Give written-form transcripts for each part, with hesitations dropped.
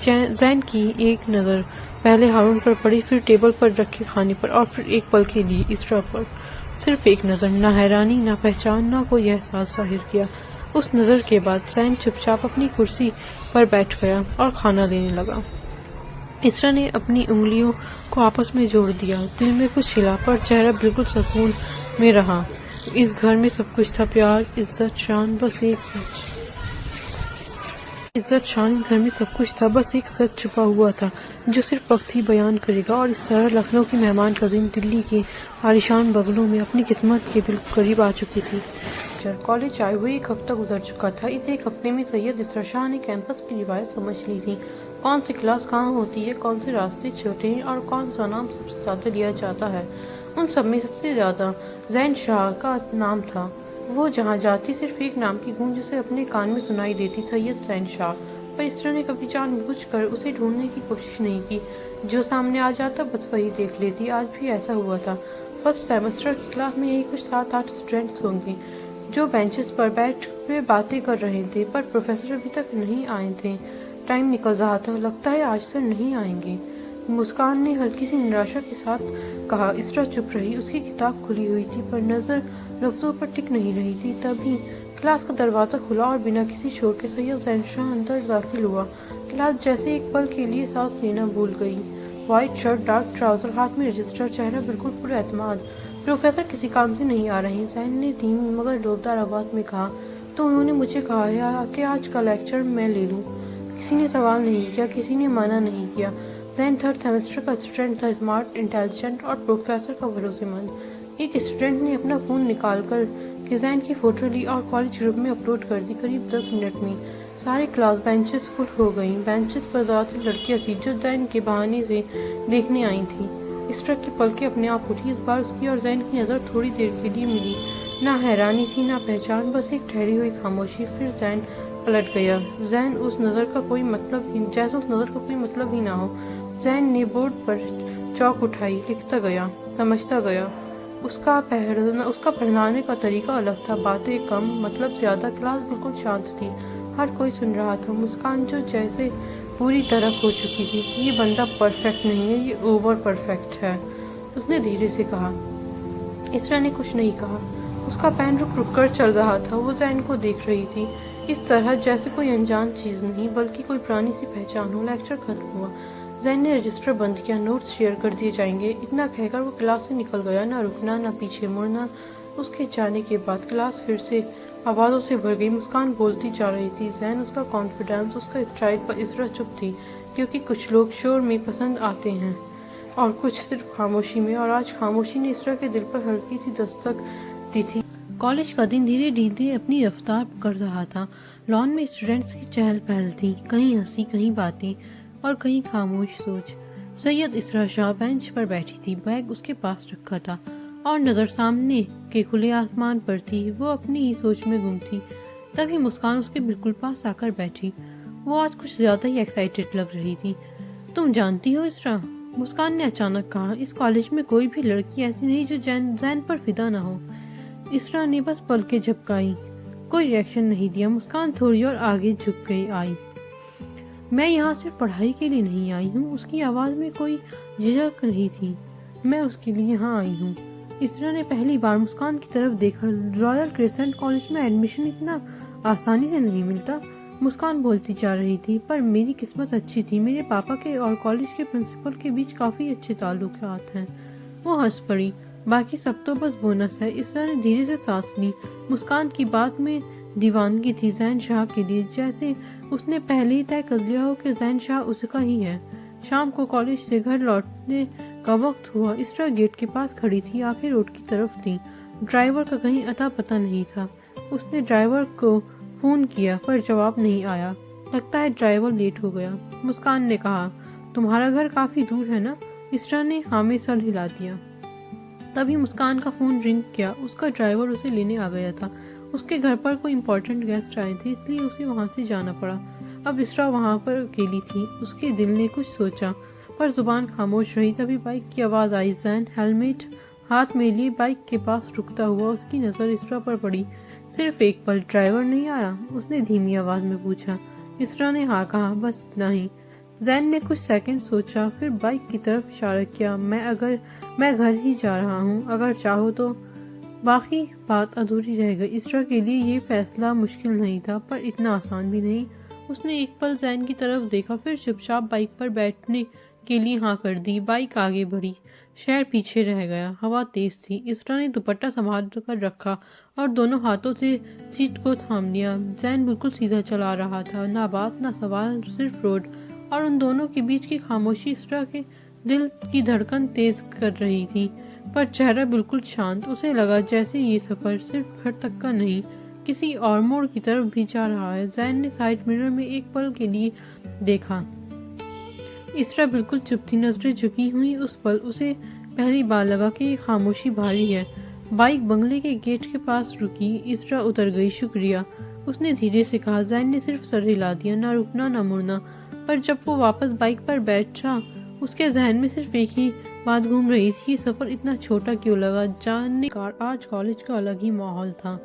زین کی ایک نظر پہلے ہارون پر پڑی، پھر ٹیبل پر رکھے کھانے پر، اور پھر ایک پل کے لیے اسرا پر۔ صرف ایک نظر، نہ حیرانی، نہ پہچان، نہ کوئی احساس ظاہر کیا۔ اس نظر کے بعد زین چپ چاپ اپنی کرسی پر بیٹھ گیا اور کھانا لینے لگا۔ اسرا نے اپنی انگلیوں کو آپس میں جوڑ دیا، دل میں کچھ ہلا پر چہرہ بالکل سکون میں رہا۔ اس گھر میں سب کچھ تھا، پیار، عزت، شان، بس ایک گھر میں سب کچھ تھا، بس ایک سچ چھپا ہوا تھا جو صرف وقت ہی بیان کرے گا۔ اور اس طرح لکھنؤ کی مہمان کزن دلی کے عالیشان بنگلوں میں اپنی قسمت کے بالکل قریب آ چکی تھی۔ کالج آئے ہوئے ایک ہفتہ گزر چکا تھا۔ اس ایک ہفتے میں سید اسرا شاہ نے کیمپس کی روایت سمجھ لی تھی، کون سی کلاس کہاں ہوتی ہے، کون سے راستے چھوٹے ہیں اور کون سا نام سب سے زیادہ لیا جاتا ہے۔ ان سب میں سب سے زیادہ زین شاہ کا نام تھا۔ وہ جہاں جاتی صرف ایک نام کی گونج اسے اپنے کان میں سنائی دیتی، سید زین شاہ۔ پر اسرا نے کبھی جان بوجھ کر اسے ڈھونڈنے کی کوشش نہیں کی، جو سامنے آ جاتا بس وہی دیکھ لیتی۔ آج بھی ایسا ہوا تھا۔ فرسٹ سیمسٹر کی کلاس میں یہی کچھ 7-8 اسٹوڈینٹس ہوں گے جو بینچز پر بیٹھ ہوئے باتیں کر رہے تھے، پر پروفیسر ابھی تک نہیں آئے تھے۔ ٹائم نکل رہا تھا، لگتا ہے آج سر نہیں آئیں گے، مسکان نے ہلکی سی نراشا کے ساتھ کہا۔ اسرا چپ رہی، اس کی کتاب کھلی ہوئی تھی پر نظر لفظوں پر ٹک نہیں رہی تھی۔ تبھی کلاس کا دروازہ کھلا اور بنا کسی شور کے سید زین شاہ اندر داخل ہوا۔ کلاس جیسے ایک پل کے لیے سانس لینا بھول گئی۔ وائٹ شرٹ، ڈارک ٹراؤزر، ہاتھ میں رجسٹر، چہرہ بالکل پر اعتماد۔ پروفیسر کسی کام سے نہیں آ رہے، زین نے دھیمی مگر لوبدار آواز میں کہا۔ تو انہوں نے مجھے کہا ہے کہ آج کا لیکچر میں لے لوں۔ کسی نے سوال نہیں کیا، کسی نے منع نہیں کیا۔ زین 3rd سیمسٹر کا اسٹوڈنٹ تھا، اسمارٹ، انٹیلیجنٹ اور پروفیسر کا بھروسے مند۔ ایک اسٹوڈنٹ نے اپنا فون نکال کر کے زین کی فوٹو لی اور کالج گروپ میں اپلوڈ کر دی۔ قریب 10 منٹ میں ساری کلاس بینچز فل ہو گئیں۔ بینچز پر زیادہ تر لڑکیاں تھیں جو زین کے بہانے سے دیکھنے آئی تھیں۔ اسرا کی پلکیں اپنے آپ اٹھی، اس بار اس کی اور زین کی نظر تھوڑی دیر کے لیے ملی۔ نہ حیرانی تھی، نہ پہچان، بس ایک ٹھہری ہوئی خاموشی۔ پھر زین پلٹ گیا، جیسے اس نظر کا کوئی مطلب ہی نہ ہو۔ زین نے بورڈ پر چاک اٹھائی، لکھتا گیا، سمجھتا گیا۔ اس کا پڑھانے کا طریقہ الگ تھا، باتیں کم، مطلب زیادہ۔ کلاس بالکل شانت تھی، ہر کوئی سن رہا تھا۔ مسکان جو جیسے پوری طرح کھو چکی تھی، یہ بندہ پرفیکٹ نہیں ہے، یہ اوور پرفیکٹ ہے، اس نے دھیرے سے کہا۔ اسرا نے کچھ نہیں کہا، اس کا پین رک رک کر چل رہا تھا۔ وہ زین کو دیکھ رہی تھی، اس طرح جیسے کوئی انجان چیز نہیں بلکہ کوئی پرانی سی پہچان ہو۔ لیکچر ختم ہوا، زین نے رجسٹر بند کیا، نوٹس شیئر کر دیے جائیں گے، اتنا کہہ کر وہ کلاس سے نکل گیا۔ نہ رکنا، نہ پیچھے مڑنا۔ اس کے جانے کے بعد کلاس پھر سے آوازوں سے بھر گئی۔ مسکان بولتی جا رہی تھی، زین، اس کا کانفیڈنس، اس کا اسٹائل، پر اسرا چپ تھی، کیونکہ کچھ لوگ شور میں پسند آتے ہیں اور کچھ صرف خاموشی میں، اور آج خاموشی نے اسرا کے دل پر ہلکی سی دستک دی تھی۔ کالج کا دن دھیرے دھیرے اپنی رفتار پکڑ رہا تھا۔ لان میں اسٹوڈینٹس کی چہل پہل تھی، کہیں ہنسی، کہیں باتیں اور کہیں خاموش سوچ۔ سید اسرا شاہ بینچ پر بیٹھی تھی، بیگ اس کے پاس رکھا تھا اور نظر سامنے کے کھلے آسمان پر تھی۔ وہ اپنی ہی سوچ میں گم تھی۔ تبھی مسکان اس کے بالکل پاس آ کر بیٹھی۔ وہ آج کچھ زیادہ ہی ایکسائٹیڈ لگ رہی تھی۔ تم جانتی ہو اسرا، مسکان نے اچانک کہا، اس کالج میں کوئی بھی لڑکی ایسی نہیں جو زین پر فدا نہ ہو۔ اسرا نے بس پلکیں جھپکائیں، کوئی ری ایکشن نہیں دیا۔ مسکان تھوڑی اور آگے جھک گئی، آئی، میں یہاں صرف پڑھائی کے لیے نہیں آئی ہوں۔ اس کی آواز میں کوئی جھجک نہیں تھی، میں اس کے لیے یہاں آئی ہوں۔ اسرا نے پہلی بار مسکان کی طرف دیکھا۔ رائل کرسنٹ کالج میں ایڈمیشن اتنا آسانی سے نہیں ملتا، مسکان بولتی جا رہی تھی، پر میری قسمت اچھی تھی، میرے پاپا کے اور کالج کے پرنسپل کے بیچ کافی اچھے تعلقات ہیں۔ وہ ہنس پڑی، باقی سب تو بس بونس ہے۔ اسرا نے دھیرے سے سانس لی۔ مسکان کی بات میں دیوانگی تھی زین شاہ کے لیے، جیسے اس نے پہلے ہی طے کر لیا ہو کہ زین شاہ اس کا ہی ہے۔ شام کو کالج سے گھر لوٹنے کا وقت ہوا۔ اسرا گیٹ کے پاس کھڑی تھی، آنکھیں روڈ کی طرف تھیں۔ ڈرائیور کا کہیں اتا پتہ نہیں تھا۔ اس نے ڈرائیور کو فون کیا پر جواب نہیں آیا، لگتا ہے ڈرائیور لیٹ ہو گیا۔ مسکان نے کہا، تمہارا گھر کافی دور ہے نا؟ اسرا نے ہاں میں سر ہلا دیا۔ تبھی مسکان کا فون رنگ کیا، اس کا ڈرائیور اسے لینے آ گیا تھا۔ اس کے گھر پر کوئی امپورٹنٹ گیسٹ آئے تھے، اس لیے اسے وہاں سے جانا پڑا۔ اب اسرا وہاں پر اکیلی تھی۔ اس کے دل نے کچھ سوچا پر زبان خاموش رہی۔ تبھی بائک کی آواز آئی، زین ہیلمٹ ہاتھ میں لیے بائک کے پاس رکتا ہوا۔ اس کی نظر اسرا پر پڑی۔ صرف ایک پل، ڈرائیور نہیں آیا؟ اس نے دھیمی آواز میں پوچھا۔ اسرا نے ہاں کہا، بس اتنا ہی۔ زین نے کچھ سیکنڈ سوچا، پھر بائک کی طرف اشارہ کیا۔ میں گھر ہی جا رہا ہوں، اگر چاہو تو۔ باقی بات ادھوری رہ گئی۔ اسرا کے لیے یہ فیصلہ مشکل نہیں تھا، پر اتنا آسان بھی نہیں۔ اس نے ایک پل زین کی طرف دیکھا، پھر چپ چاپ بائک پر بیٹھنے کے لیے ہاں کر دی۔ بائک آگے بڑھی، شہر پیچھے رہ گیا۔ ہوا تیز تھی۔ اسرا نے دوپٹہ سنبھال کر رکھا اور دونوں ہاتھوں سے سیٹ کو تھام لیا۔ زین بالکل سیدھا چلا رہا تھا، نہ بات نہ سوال، صرف روڈ، اور ان دونوں کے بیچ کی خاموشی اسرا کے دل کی دھڑکن تیز کر رہی تھی، پر چہرہ بالکل شانت۔ اسے لگا جیسے یہ سفر صرف گھر تک کا نہیں، کسی اور موڑ کی طرف بھی جا رہا ہے۔ زین نے سائیڈ مرر میں ایک پل کے لیے دیکھا۔ اسرا بالکل چپ تھی، نظریں جھکی ہوئی۔ اس پل اسے پہلی بار لگا کہ یہ خاموشی بھاری ہے۔ بائک بنگلے کے گیٹ کے پاس رکی۔ اسرا اتر گئی۔ شکریہ، اس نے دھیرے سے کہا۔ زین نے صرف سر ہلا دیا، نہ رکنا نہ مڑنا۔ پر جب وہ واپس بائک پر بیٹھا، اس کے ذہن میں صرف ایک ہی بات گھوم رہی تھی، یہ سفر اتنا چھوٹا کیوں لگا؟ جاننے کا آج کالج کا الگ ہی ماحول تھا۔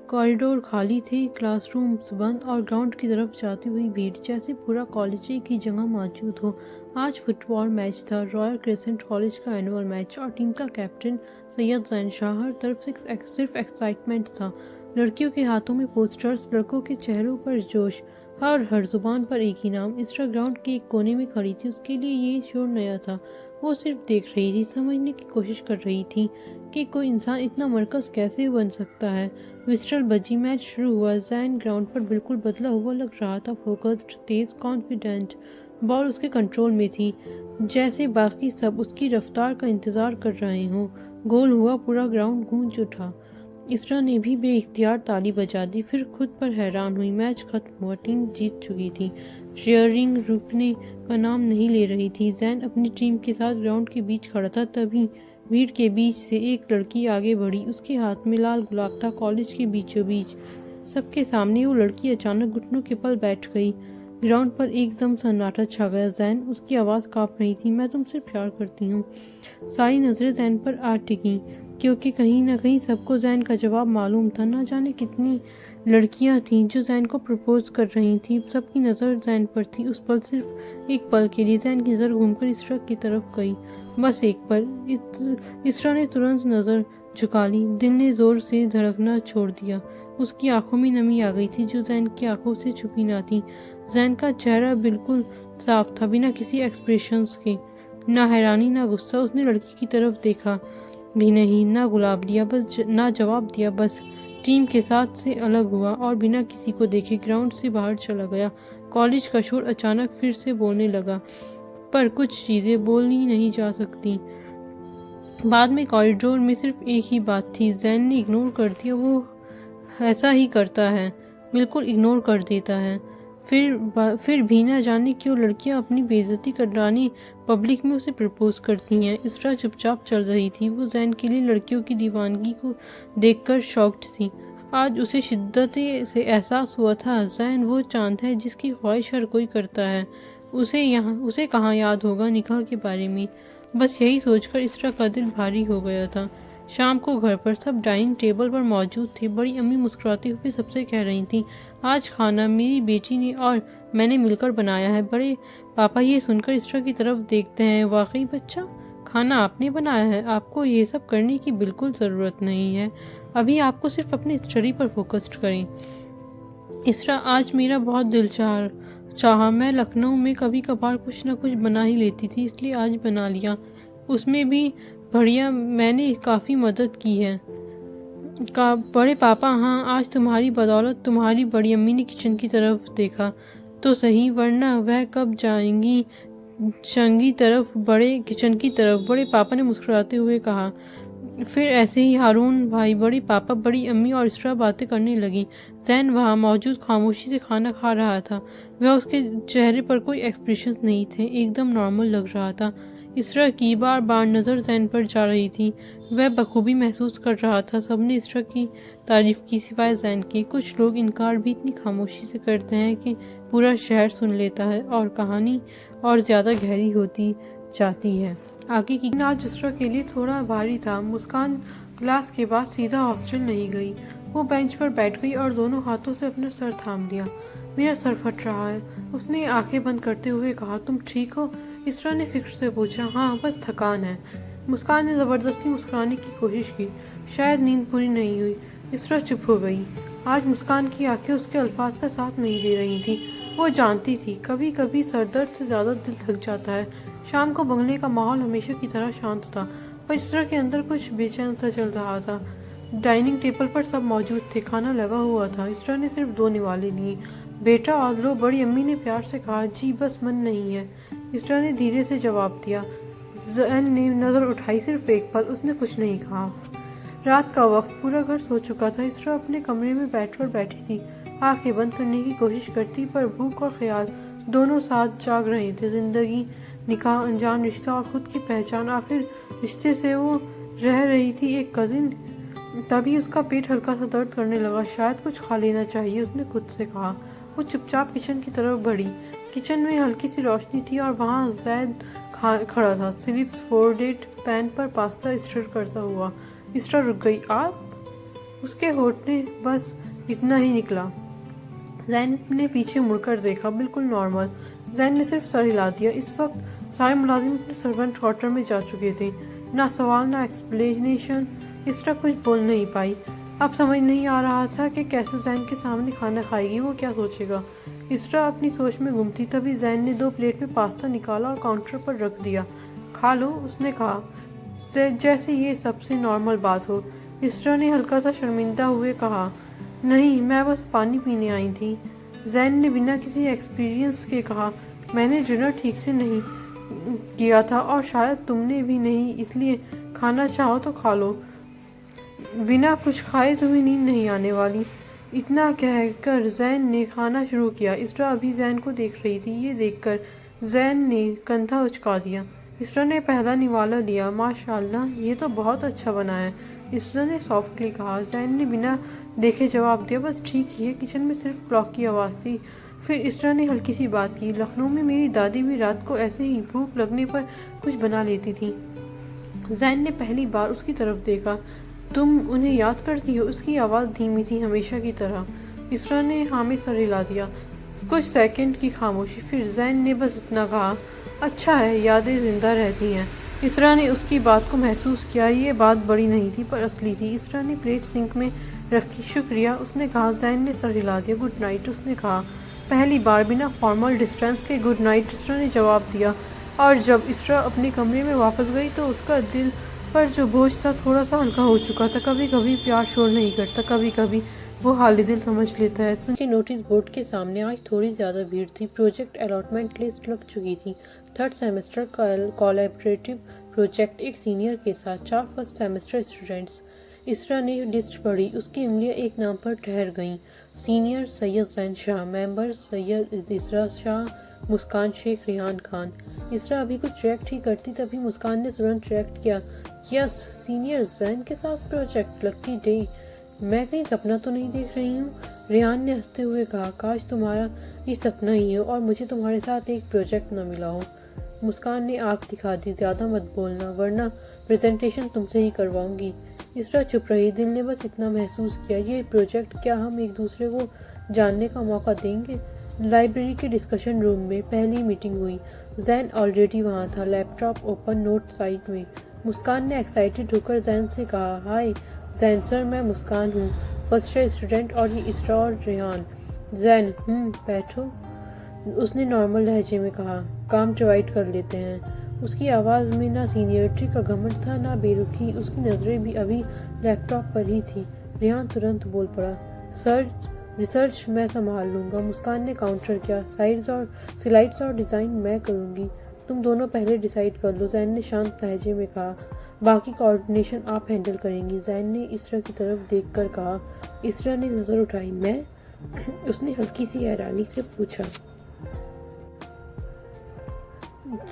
کوریڈور خالی تھے، کلاس رومز بند، اور گراؤنڈ کی طرف جاتی ہوئی بھیڑ، جیسے پورا کالج ایک ہی جگہ موجود ہو۔ آج فٹ بال میچ تھا، رائل کریسنٹ کالج کا اینول میچ، اور ٹیم کا کیپٹن سید زین شاہ۔ ہر طرف صرف ایکسائٹمنٹ تھا، لڑکیوں کے ہاتھوں میں پوسٹرز، لڑکوں کے چہروں پر جوش، اور ہر زبان پر ایک ہی نام۔ اسرا گراؤنڈ کے ایک کونے میں کھڑی تھی، اس کے لیے یہ شور نیا تھا۔ وہ صرف دیکھ رہی تھی، سمجھنے کی کوشش کر رہی تھی کہ کوئی انسان اتنا مرکز کیسے بن سکتا ہے۔ وسٹل بجی، میچ شروع ہوا۔ زین گراؤنڈ پر بالکل بدلا ہوا لگ رہا تھا، فوکسڈ، تیز، کانفیڈنٹ۔ بال اس کے کنٹرول میں تھی، جیسے باقی سب اس کی رفتار کا انتظار کر رہے ہوں۔ گول ہوا، پورا گراؤنڈ گونج اٹھا۔ اسرا نے بھی بے اختیار تالی بجا دی، پھر خود پر حیران ہوئی۔ میچ ختم ہوا، ٹیم جیت چکی تھی۔ چیئرنگ رکنے کا نام نہیں لے رہی تھی۔ زین اپنی ٹیم کے ساتھ گراؤنڈ کے بیچ کھڑا تھا، تبھی بھیڑ کے بیچ سے ایک لڑکی آگے بڑھی۔ اس کے ہاتھ میں لال گلاب تھا، کالج کے بیچوں بیچ سب کے سامنے وہ لڑکی اچانک گھٹنوں کے بل بیٹھ گئی۔ گراؤنڈ پر ایک دم سناٹا چھا گیا۔ زین، اس کی آواز کانپ رہی تھی، میں تم سے پیار کرتی ہوں۔ ساری نظریں زین پر آ ٹکیں، کیونکہ کہیں نہ کہیں سب کو زین کا جواب معلوم تھا۔ نہ جانے کتنی لڑکیاں تھیں جو زین کو پرپوز کر رہی تھیں، سب کی نظر زین پر تھی۔ اس پل، صرف ایک پل کے لیے، زین کی نظر گھوم کر اسرا کی طرف گئی۔ بس ایک پل۔ اسرا نے ترنت نظر جھکا لی، دل نے زور سے دھڑکنا چھوڑ دیا۔ اس کی آنکھوں میں نمی آ گئی تھی، جو زین کی آنکھوں سے چھپی نہ تھی۔ زین کا چہرہ بالکل صاف تھا، بنا کسی ایکسپریشنز کے، نہ حیرانی نہ غصہ۔ اس نے لڑکی کی طرف دیکھا بھی نہیں، نہ گلاب لیا، نہ جواب دیا، بس ٹیم کے ساتھ سے الگ ہوا اور بنا کسی کو دیکھے گراؤنڈ سے باہر چلا گیا۔ کالج کا شور اچانک پھر سے بولنے لگا، پر کچھ چیزیں بولی نہیں جا سکتی۔ بعد میں کوریڈور میں صرف ایک ہی بات تھی، زین نے اگنور کر دیا۔ وہ ایسا ہی کرتا ہے، بالکل اگنور کر دیتا ہے۔ پھر بھی نہ جانے کیوں لڑکیاں اپنی بے عزتی کرانے پبلک میں اسے پرپوز کرتی ہیں۔ اسرا چپ چاپ چل رہی تھی۔ وہ زین کے لیے لڑکیوں کی دیوانگی کو دیکھ کر شاکڈ تھی۔ آج اسے شدت سے احساس ہوا تھا، زین وہ چاند ہے جس کی خواہش ہر کوئی کرتا ہے۔ اسے کہاں یاد ہوگا نکاح کے بارے میں؟ بس یہی سوچ کر اسرا کا دل بھاری ہو گیا تھا۔ شام کو گھر پر سب ڈائننگ ٹیبل پر موجود تھے۔ بڑی امی مسکراتے ہوئے سب سے کہہ رہی تھیں، آج کھانا میری بیٹی نے اور میں نے مل کر بنایا ہے۔ بڑے پاپا یہ سن کر اسرا کی طرف دیکھتے ہیں، واقعی بچہ، کھانا آپ نے بنایا ہے؟ آپ کو یہ سب کرنے کی بالکل ضرورت نہیں ہے، ابھی آپ کو صرف اپنے اسٹڈی پر فوکسڈ کریں۔ اسرا، آج میرا بہت دل چاہا، میں لکھنؤ میں کبھی کبھار کچھ نہ کچھ بنا ہی لیتی تھی، اس لیے آج بنا لیا، اس میں بھی بڑھیا، میں نے کافی مدد کی ہے۔ بڑے پاپا، ہاں، آج تمہاری بدولت۔ تمہاری بڑی امی نے کچن کی طرف دیکھا تو صحیح، ورنہ وہ کب جائیں گی کچن کی طرف؟ بڑے پاپا نے مسکراتے ہوئے کہا۔ پھر ایسے ہی ہارون بھائی، بڑے پاپا، بڑی امی اور اسرا باتیں کرنے لگیں۔ زین وہاں موجود خاموشی سے کھانا کھا رہا تھا۔ اس کے چہرے پر کوئی ایکسپریشن نہیں تھے، ایک دم نارمل لگ رہا تھا۔ اسرا کی بار بار نظر زین پر جا رہی تھی، وہ بخوبی محسوس کر رہا تھا۔ سب نے اسرا کی تعریف کی سوائے زین کے۔ کچھ لوگ انکار بھی اتنی خاموشی سے کرتے ہیں کہ پورا شہر سن لیتا ہے اور کہانی اور زیادہ گہری ہوتی جاتی ہے۔ آگے کی آج اسرا کے لیے تھوڑا بھاری تھا۔ مسکان کلاس کے بعد سیدھا ہاسٹل نہیں گئی، وہ بینچ پر بیٹھ گئی اور دونوں ہاتھوں سے اپنا سر تھام لیا۔ میرا سر پھٹ رہا ہے، اس نے آنکھیں بند کرتے ہوئے کہا، تم ٹھیک ہو؟ اسرا نے فکر سے پوچھا۔ ہاں، بس تھکان ہے۔ مسکان نے زبردستی مسکرانے کی کوشش کی۔ شاید نیند پوری نہیں ہوئی۔ اسرا چپ ہو گئی۔ آج مسکان کی آنکھیں اس کے الفاظ کا ساتھ نہیں دے رہی تھیں۔ وہ جانتی تھی کبھی کبھی سر درد سے زیادہ دل تھک جاتا ہے۔ شام کو بنگلے کا ماحول ہمیشہ کی طرح شانت تھا، پر اسرا کے اندر کچھ بے چین سا چل رہا تھا۔ ڈائننگ ٹیبل پر سب موجود تھے، کھانا لگا ہوا تھا۔ اسرا نے صرف 2 نوالے لیے۔ بیٹا اور لو، بڑی امی نے پیار سے کہا۔ جی بس من نہیں ہے، اسرا نے دھیرے سے جواب دیا۔ زین نے نظر اٹھائی، صرف ایک پل۔ اس نے کچھ نہیں کہا۔ رات کا وقت، پورا گھر سو چکا تھا۔ اسرا اپنے کمرے میں بیڈ پر بیٹھی تھی، آنکھیں بند کرنے کی کوشش کرتی، پر بھوک اور خیال دونوں ساتھ جاگ رہے تھے۔ زندگی، نکاح، انجان رشتہ اور خود کی پہچان، آخر رشتے سے وہ رہ رہی تھی ایک کزن۔ تبھی اس کا پیٹ ہلکا سا درد کرنے لگا۔ شاید کچھ کھا لینا چاہیے، اس نے خود سے کہا۔ وہ چپ چاپ کچن کی طرف بڑھی۔ کچن میں ہلکی سی روشنی تھی اور وہاں زید کھڑا تھا، سلیوز فولڈڈ، پین پر پاستا اسٹر کرتا ہوا۔ اسرا رک گئی۔ آپ؟ اس کے ہونٹ نے بس اتنا ہی نکلا۔ زین نے پیچھے مڑ کر دیکھا، بالکل نارمل۔ زین نے صرف سر ہلا دیا۔ اس وقت سارے ملازم اپنے سرونٹ کوارٹر میں جا چکے تھے۔ نہ سوال نہ ایکسپلینیشن۔ اسرا کچھ بول نہیں پائی۔ اب سمجھ نہیں آ رہا تھا کہ کیسے زین کے سامنے کھانا کھائے گی، وہ کیا سوچے گا۔ اسرا اپنی سوچ میں گم تھی، تبھی زین نے 2 پلیٹ میں پاستا نکالا اور کاؤنٹر پر رکھ دیا۔ کھا لو، اس نے کہا، جیسے یہ سب سے نارمل بات ہو۔ اسرا نے ہلکا سا شرمندہ ہوئے کہا، نہیں، میں بس پانی پینے آئی تھی۔ زین نے بنا کسی ایکسپیرینس کے کہا، میں نے ڈنر ٹھیک سے نہیں کیا تھا اور شاید تم نے بھی نہیں، اس لیے کھانا چاہو تو کھا لو۔ بنا کچھ کھائے تمہیں نیند نہیں آنے والی۔ اتنا کہہ کر زین نے کھانا شروع کیا۔ اسرا ابھی زین کو دیکھ رہی تھی۔ یہ دیکھ کر زین نے کندھا اچکا دیا۔ اسرا نے پہلا نوالا لیا۔ ماشاءاللہ، یہ تو بہت اچھا بنا ہے، اسرا نے سافٹلی کہا۔ زین نے بنا دیکھے جواب دیا، بس ٹھیک ہی ہے۔ کچن میں صرف کلاک کی آواز تھی۔ پھر اسرا نے ہلکی سی بات کی، لکھنؤ میں میری دادی بھی رات کو ایسے ہی بھوک لگنے پر کچھ بنا لیتی تھی۔ زین نے پہلی بار اس کی طرف دیکھا۔ تم انہیں یاد کرتی ہو؟ اس کی آواز دھیمی تھی، ہمیشہ کی طرح۔ اسرا نے ہاں میں سر ہلا دیا۔ کچھ سیکنڈ کی خاموشی، پھر زین نے بس اتنا کہا، اچھا ہے، یادیں زندہ رہتی ہیں۔ اسرا نے اس کی بات کو محسوس کیا۔ یہ بات بڑی نہیں تھی، پر اصلی تھی۔ اسرا نے پلیٹ سنک میں رکھی۔ شکریہ، اس نے کہا۔ زین نے سر ہلا دیا۔ گڈ نائٹ، اس نے کہا۔ پہلی بار بنا فارمل ڈسٹنس کے گڈ نائٹ، اسرا نے جواب دیا۔ اور جب اسرا اپنے کمرے میں واپس گئی تو اس کا دل پر جو بوجھ تھا تھوڑا سا ہلکا ہو چکا تھا۔ کبھی کبھی پیار شور نہیں کرتا، کبھی کبھی وہ حال دل سمجھ لیتا ہے۔ کے نوٹس بورڈ کے سامنے آج تھوڑی زیادہ بھیڑ تھی۔ پروجیکٹ الاٹمنٹ لسٹ لگ چکی تھی۔ 3rd سیمسٹر کا کولیبریٹو پروجیکٹ، ایک سینئر کے ساتھ 4 فرسٹ سیمسٹر اسٹوڈنٹس۔ اسرا نے لسٹ پڑھی۔ اس کی انگلیاں ایک نام پر ٹھہر گئیں۔ سینئر سید زین شاہ، ممبر سید اسرا شاہ، مسکان شیخ، ریحان خان۔ اسرا ابھی کچھ ریئیکٹ ہی کرتی، تبھی مسکان نے ترنت ریئیکٹ کیا، یس، سینئر زین کے ساتھ پروجیکٹ، لکی ڈے، میں کہیں سپنا تو نہیں دیکھ رہی ہوں؟ ریحان نے ہنستے ہوئے کہا، کاش تمہارا یہ سپنا ہی ہو اور مجھے تمہارے ساتھ ایک پروجیکٹ نہ ملا ہو۔ مسکان نے آنکھ دکھا دی، زیادہ مت بولنا ورنہ پریزنٹیشن تم سے ہی کرواؤں گی۔ اسرا چپ رہی۔ دل نے بس اتنا محسوس کیا، یہ پروجیکٹ، کیا ہم ایک دوسرے کو جاننے کا موقع دیں گے؟ لائبریری کے ڈسکشن روم میں پہلی میٹنگ ہوئی۔ زین آلریڈی وہاں تھا، لیپ ٹاپ اوپن، نوٹ سائٹ میں۔ مسکان نے ایکسائٹڈ ہو کر زین سے کہا، ہائے زین سر، میں مسکان ہوں، فرسٹ ایئر اسٹوڈنٹ، اور یہ اسرا اور ریحان۔ زین، بیٹھو، اس نے نارمل لہجے میں کہا، کام ڈیوائڈ کر لیتے ہیں۔ اس کی آواز میں نہ سینئرٹی کا گھمنڈ تھا نہ بے رخی، اس کی نظریں بھی ابھی لیپ ٹاپ پر ہی تھی۔ ریحان ترنت بول پڑا، سر، ریسرچ میں سنبھال لوں گا۔ مسکان نے کاؤنٹر کیا، سلائڈز اور ڈیزائن میں کروں گی، تم دونوں پہلے ڈیسائیڈ کر لو۔ زین نے شانت لہجے میں کہا، باقی کوآرڈینیشن آپ ہینڈل کریں گی۔ زین نے اسرا کی طرف دیکھ کر کہا۔ اسرا نے نظر اٹھائی، میں؟ اس نے ہلکی سی حیرانی سے پوچھا۔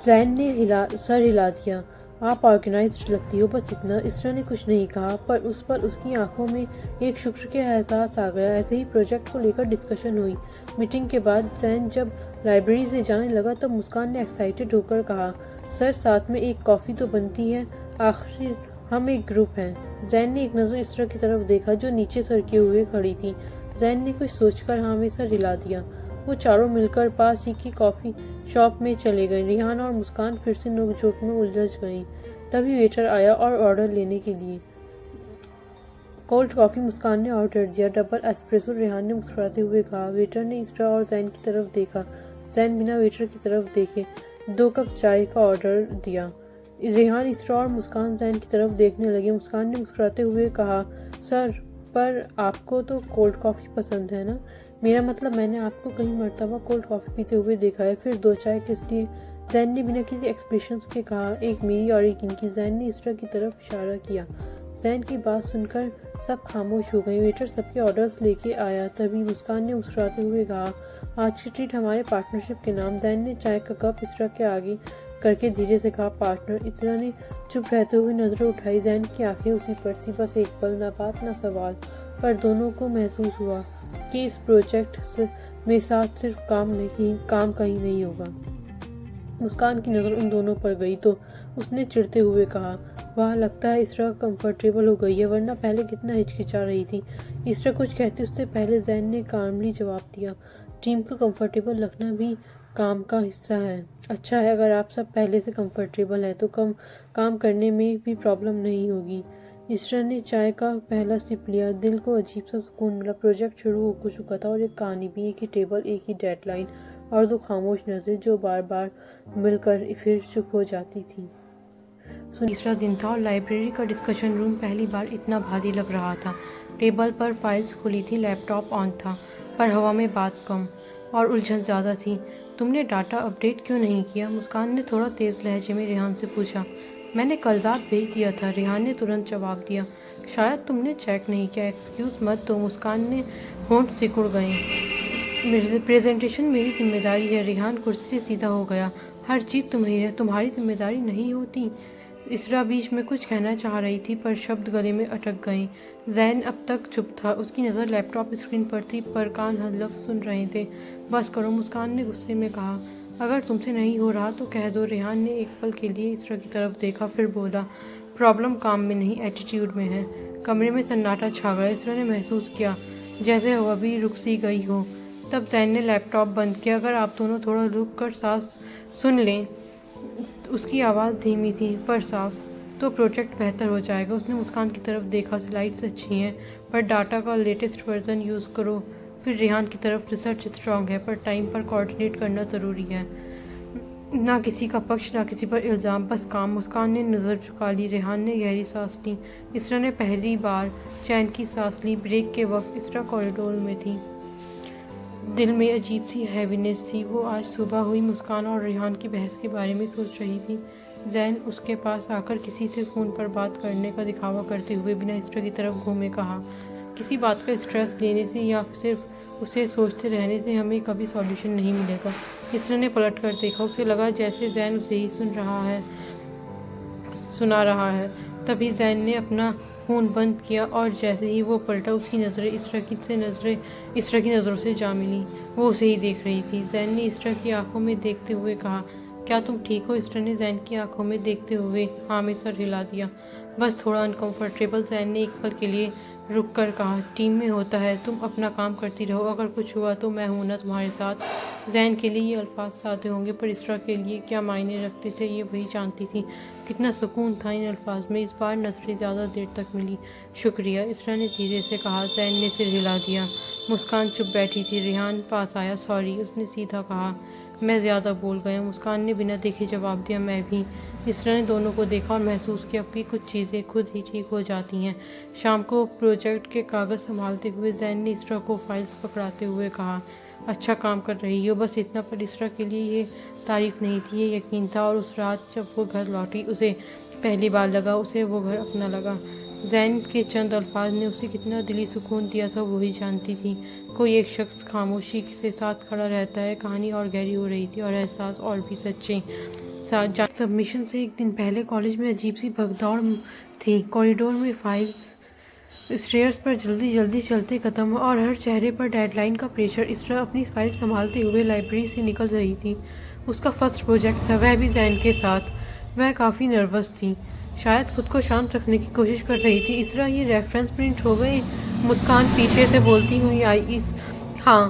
زین نے سر ہلا دیا، آپ آرگنائزڈ لگتی ہو، بس اتنا۔ اسرا نے کچھ نہیں کہا، پر اس کی آنکھوں میں ایک شکر کے احساس آ گیا۔ ایسے ہی پروجیکٹ کو لے کر ڈسکشن ہوئی۔ میٹنگ کے بعد زین جب لائبریری سے جانے لگا تو مسکان نے ایکسائٹڈ ہو کر کہا، سر، ساتھ میں ایک کافی تو بنتی ہے، آخر ہم ایک گروپ ہیں۔ زین نے ایک نظر اسرا کی طرف دیکھا جو نیچے سر کیے ہوئے کھڑی تھی۔ زین نے کچھ سوچ کر ہاں میں سر ہلا دیا۔ وہ چاروں مل کر پاس ہی کی کافی شاپ میں چلے گئے۔ ریحان اور مسکان پھر سے نوک جھوک میں الجھ گئیں۔ تبھی ویٹر آیا اور آرڈر لینے کے لیے کولڈ کافی مسکان نے آرڈر دیا، ڈبل ایسپریسو۔ ریحان نے مسکراتے ہوئے کہا۔ ویٹر نے اسرا اور زین کی طرف دیکھا۔ زین بنا ویٹر کی طرف دیکھے 2 کپ چائے کا آرڈر دیا۔ ریحان، اسرا اور مسکان زین کی طرف دیکھنے لگے۔ مسکان نے مسکراتے ہوئے کہا، سر، پر آپ کو تو کولڈ کافی پسند ہے نا؟ میرا مطلب میں نے آپ کو کئی مرتبہ کولڈ کافی پیتے ہوئے دیکھا ہے، پھر 2 چائے کس لیے؟ زین نے بنا کسی ایکسپریشنز کے کہا، ایک میری اور ایک ان کی۔ زین نے اسرا کی طرف اشارہ کیا۔ زین کی بات سن کر سب خاموش ہو گئے۔ ویٹر سب کے آرڈرز لے کے آیا۔ تبھی مسکان نے مسکراتے ہوئے کہا، آج کی ٹریٹ ہمارے پارٹنرشپ کے نام۔ زین نے چائے کا کپ اسرا کے آگے کر کے دھیرے سے کہا، پارٹنر۔ اسرا نے چپ رہتے ہوئے نظریں اٹھائی۔ زین کی آنکھیں اسی پر تھی، بس ایک پل، نہ بات نہ سوال، پر دونوں کو محسوس ہوا کہ اس پروجیکٹ میں ساتھ صرف کام کا ہی نہیں ہوگا۔ مسکان کی نظر ان دونوں پر گئی تو اس نے چڑھتے ہوئے کہا، واہ، لگتا ہے اسرا کمفرٹیبل ہو گئی ہے، ورنہ پہلے کتنا ہچکچا رہی تھی۔ اسرا کچھ کہتی اس سے پہلے زین نے کالملی جواب دیا، ٹیم کو کمفرٹیبل رکھنا بھی کام کا حصہ ہے۔ اچھا ہے، اگر آپ سب پہلے سے کمفرٹیبل ہیں تو کام کرنے میں بھی پرابلم نہیں ہوگی۔ اسرا نے چائے کا پہلا سپ لیا۔ دل کو عجیب سا سکون ملا۔ پروجیکٹ شروع ہو چکا تھا اور ایک کہانی بھی، ایک ہی ٹیبل، ایک ہی ڈیڈ لائن اور 2 خاموش نظریں جو بار بار مل کر پھر چپ ہو جاتی تھی۔ تیسرا دن تھا اور لائبریری کا ڈسکشن روم پہلی بار اتنا بھاری لگ رہا تھا۔ ٹیبل پر فائلز کھلی تھی، لیپ ٹاپ آن تھا، پر ہوا میں بات کم اور الجھن زیادہ تھی۔ تم نے ڈاٹا اپ ڈیٹ کیوں نہیں کیا؟ مسکان نے تھوڑا تیز لہجے میں ریحان سے پوچھا۔ میں نے کل رات بھیج دیا تھا، ریحان نے ترنت جواب دیا۔ شاید تم نے چیک نہیں کیا۔ ایکسکیوز مت دو، مسکان نے ہونٹ سکڑ گئے۔ پریزنٹیشن میری ذمہ داری ہے۔ ریحان کرسی سے سیدھا ہو گیا۔ ہر چیز تمہاری ذمہ داری نہیں ہوتی۔ اسرا بیچ میں کچھ کہنا چاہ رہی تھی، پر شبد گلے میں اٹک گئے۔ زین اب تک چپ تھا، اس کی نظر لیپ ٹاپ اسکرین پر تھی، پر کان ہر لفظ سن رہے تھے۔ بس کرو، مسکان نے غصے میں کہا۔ اگر تم سے نہیں ہو رہا تو کہہ دو۔ ریحان نے ایک پل کے لیے اسرا کی طرف دیکھا، پھر بولا، پرابلم کام میں نہیں، ایٹیٹیوڈ میں ہے۔ کمرے میں سناٹا چھا گیا۔ اسرا نے محسوس کیا جیسے ہوا بھی رک سی گئی ہو۔ تب زین نے لیپ ٹاپ بند کیا۔ اگر آپ دونوں تھوڑا رک کر سانس سن لیں، اس کی آواز دھیمی تھی پر صاف، تو پروجیکٹ بہتر ہو جائے گا۔ اس نے مسکان کی طرف دیکھا، سلائڈز اچھی ہیں، پر ڈاٹا کا لیٹسٹ ورژن یوز کرو۔ پھر ریحان کی طرف، ریسرچ اسٹرانگ ہے، پر ٹائم پر کوآرڈینیٹ کرنا ضروری ہے۔ نہ کسی کا پکش، نہ کسی پر الزام، بس کام۔ مسکان نے نظر جھکا لی۔ ریحان نے گہری سانس لی۔ اسرا نے پہلی بار چین کی سانس لی۔ بریک کے وقت اسرا کوریڈور میں تھی۔ دل میں عجیب سی ہیوینس تھی۔ وہ آج صبح ہوئی مسکان اور ریحان کی بحث کے بارے میں سوچ رہی تھی۔ زین اس کے پاس آ کر کسی سے فون پر بات کرنے کا دکھاوا کرتے ہوئے بنا اسرا کی طرف گھومے کہا، کسی بات کا اسٹریس لینے سے یا صرف اسے سوچتے رہنے سے ہمیں کبھی سولوشن نہیں ملے گا۔ اسرا نے پلٹ کر دیکھا۔ اسے لگا جیسے زین اسے ہی سنا رہا ہے۔ تبھی زین نے اپنا فون بند کیا اور جیسے ہی وہ پلٹا، اس کی نظریں اسرا کی نظروں سے جا ملیں۔ وہ اسے ہی دیکھ رہی تھی۔ زین نے اسرا کی آنکھوں میں دیکھتے ہوئے کہا، کیا تم ٹھیک ہو؟ اسرا نے زین کی آنکھوں میں دیکھتے ہوئے ہاں میں سر ہلا دیا۔ بس تھوڑا انکمفرٹیبل۔ زین نے ایک پل کے لیے رک کر کہا، ٹیم میں ہوتا ہے، تم اپنا کام کرتی رہو، اگر کچھ ہوا تو میں ہوں نا تمہارے ساتھ۔ زین کے لیے یہ الفاظ سادے ہوں گے، پر اسرا کے لیے کیا معنی رکھتے تھے یہ وہی جانتی تھی۔ کتنا سکون تھا ان الفاظ میں۔ اس بار نظریں زیادہ دیر تک ملی۔ شکریہ، اسرا نے دھیرے سے کہا۔ زین نے سر ہلا دیا۔ مسکان چپ بیٹھی تھی۔ ریحان پاس آیا۔ سوری، اس نے سیدھا کہا، میں زیادہ بول گیا۔ مسکان نے بنا دیکھے جواب دیا، میں بھی۔ اسرا نے دونوں کو دیکھا اور محسوس کیا کہ کچھ چیزیں خود ہی ٹھیک ہو جاتی ہیں۔ شام کو پروجیکٹ کے کاغذ سنبھالتے ہوئے زین نے اسرا کو فائلز پکڑاتے ہوئے کہا، اچھا کام کر رہی ہو، بس اتنا۔ پر اسرا کے لیے یہ تعریف نہیں تھی، یہ یقین تھا۔ اور اس رات جب وہ گھر لوٹی، اسے پہلی بار لگا اسے وہ گھر اپنا لگا۔ زین کے چند الفاظ نے اسے کتنا دلی سکون دیا تھا وہی جانتی تھی۔ کوئی ایک شخص خاموشی سے ساتھ کھڑا رہتا ہے۔ کہانی اور گہری ہو رہی تھی اور احساس اور بھی سچے۔ سبمیشن سے ایک دن پہلے کالج میں عجیب سی بھگدڑ تھی۔ کوریڈور میں فائلز اسٹیئرز پر جلدی چلتے قدم اور ہر چہرے پر ڈیڈ لائن کا پریشر۔ اسرا اپنی فائل سنبھالتے ہوئے لائبریری سے نکل رہی تھی۔ اس کا فرسٹ پروجیکٹ تھا، وہ بھی زین کے ساتھ۔ وہ کافی نروس تھی، شاید خود کو شانت رکھنے کی کوشش کر رہی تھی۔ اسرا، یہ ریفرنس پرنٹ ہو گئے؟ مسکان پیچھے سے بولتی ہوئی آئی۔ ہاں،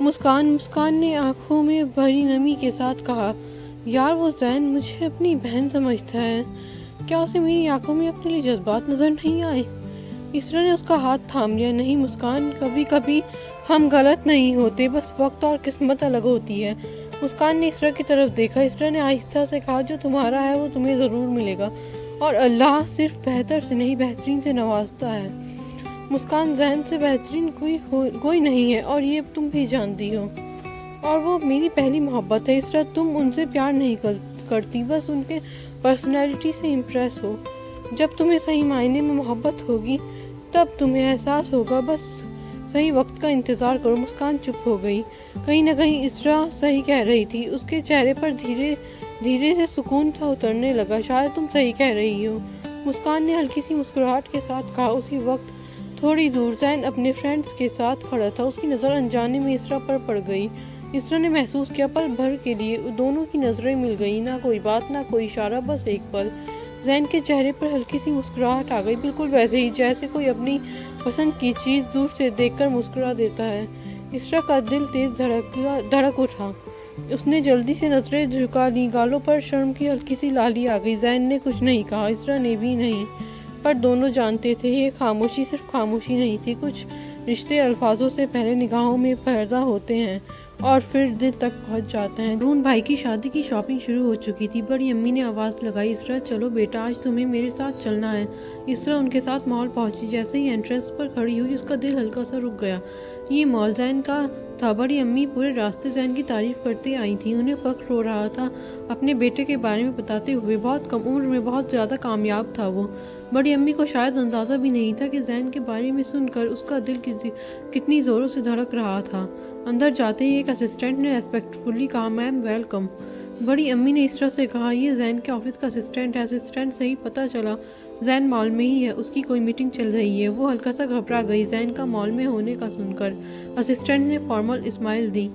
مسکان نے آنکھوں میں بھری نمی کے ساتھ کہا، یار وہ زین مجھے اپنی بہن سمجھتا ہے، کیا اسے میری آنکھوں میں اپنے لیے جذبات نظر نہیں آئے؟ اسرا نے اس کا ہاتھ تھام لیا، نہیں مسکان، کبھی کبھی ہم غلط نہیں ہوتے، بس وقت اور قسمت الگ ہوتی ہے۔ مسکان نے اسرا کی طرف دیکھا۔ اسرا نے آہستہ سے کہا، جو تمہارا ہے وہ تمہیں ضرور ملے گا، اور اللہ صرف بہتر سے نہیں بہترین سے نوازتا ہے۔ مسکان، زین سے بہترین کوئی نہیں ہے، اور یہ تم بھی جانتی ہو، اور وہ میری پہلی محبت ہے۔ اسرا، تم ان سے پیار نہیں کرتی، بس ان کے پرسنالٹی سے امپریس ہو۔ جب تمہیں صحیح معنی میں محبت ہوگی تب تمہیں احساس ہوگا، بس صحیح وقت کا انتظار کرو۔ مسکان چپ ہو گئی۔ کہیں نہ کہیں اسرا صحیح کہہ رہی تھی۔ اس کے چہرے پر دھیرے سے سکون تھا اترنے لگا۔ شاید تم صحیح کہہ رہی ہو، مسکان نے ہلکی سی مسکراہٹ کے ساتھ کہا۔ اسی وقت تھوڑی دور زین اپنے فرینڈز کے ساتھ کھڑا تھا۔ اس کی نظر انجانے میں اسرا پر پڑ گئی۔ اسرا نے محسوس کیا، پل بھر کے لیے دونوں کی نظریں مل گئیں، نہ کوئی بات، نہ کوئی اشارہ، بس ایک پل۔ زین کے چہرے پر ہلکی سی مسکراہٹ آ گئی، بالکل ویسے ہی جیسے کوئی اپنی پسند کی چیز دور سے دیکھ کر مسکرا دیتا ہے۔ اسرا کا دل تیز دھڑک اٹھا۔ اس نے جلدی سے نظریں جھکا لیں، گالوں پر شرم کی ہلکی سی لالی آ گئی۔ زین نے کچھ نہیں کہا، اسرا نے بھی نہیں، پر دونوں جانتے تھے یہ خاموشی صرف خاموشی نہیں تھی۔ کچھ رشتے الفاظوں سے پہلے نگاہوں میں پیدا ہوتے ہیں اور پھر دل تک پہنچ جاتے ہیں۔ ڈرون بھائی کی شادی کی شاپنگ شروع ہو چکی تھی۔ بڑی امی نے آواز لگائی، اسرا چلو بیٹا، آج تمہیں میرے ساتھ چلنا ہے۔ اسرا ان کے ساتھ مال پہنچی۔ جیسے ہی انٹرنس پر کھڑی ہوئی اس کا دل ہلکا سا رک گیا۔ یہ مال زین کا تھا۔ بڑی امی پورے راستے زین کی تعریف کرتے آئی تھیں، انہیں فخر ہو رہا تھا اپنے بیٹے کے بارے میں بتاتے ہوئے۔ بہت کم عمر میں بہت زیادہ کامیاب تھا وہ۔ بڑی امی کو شاید اندازہ بھی نہیں تھا کہ زین کے بارے میں سن کر اس کا دل کتنی زوروں سے دھڑک رہا تھا۔ اندر جاتے ہی ایک اسسٹنٹ نے ریسپیکٹفلی کہا، میم ویلکم۔ بڑی امی نے اسرا سے کہا، یہ زین کے آفس کا اسسٹنٹ ہے۔ اسسٹنٹ صحیح پتہ چلا زین مال میں ہی ہے، اس کی کوئی میٹنگ چل رہی ہے۔ وہ ہلکا سا گھبرا گئی زین کا مال میں ہونے کا سن کر۔ اسسٹنٹ نے فارمل اسمائل دی۔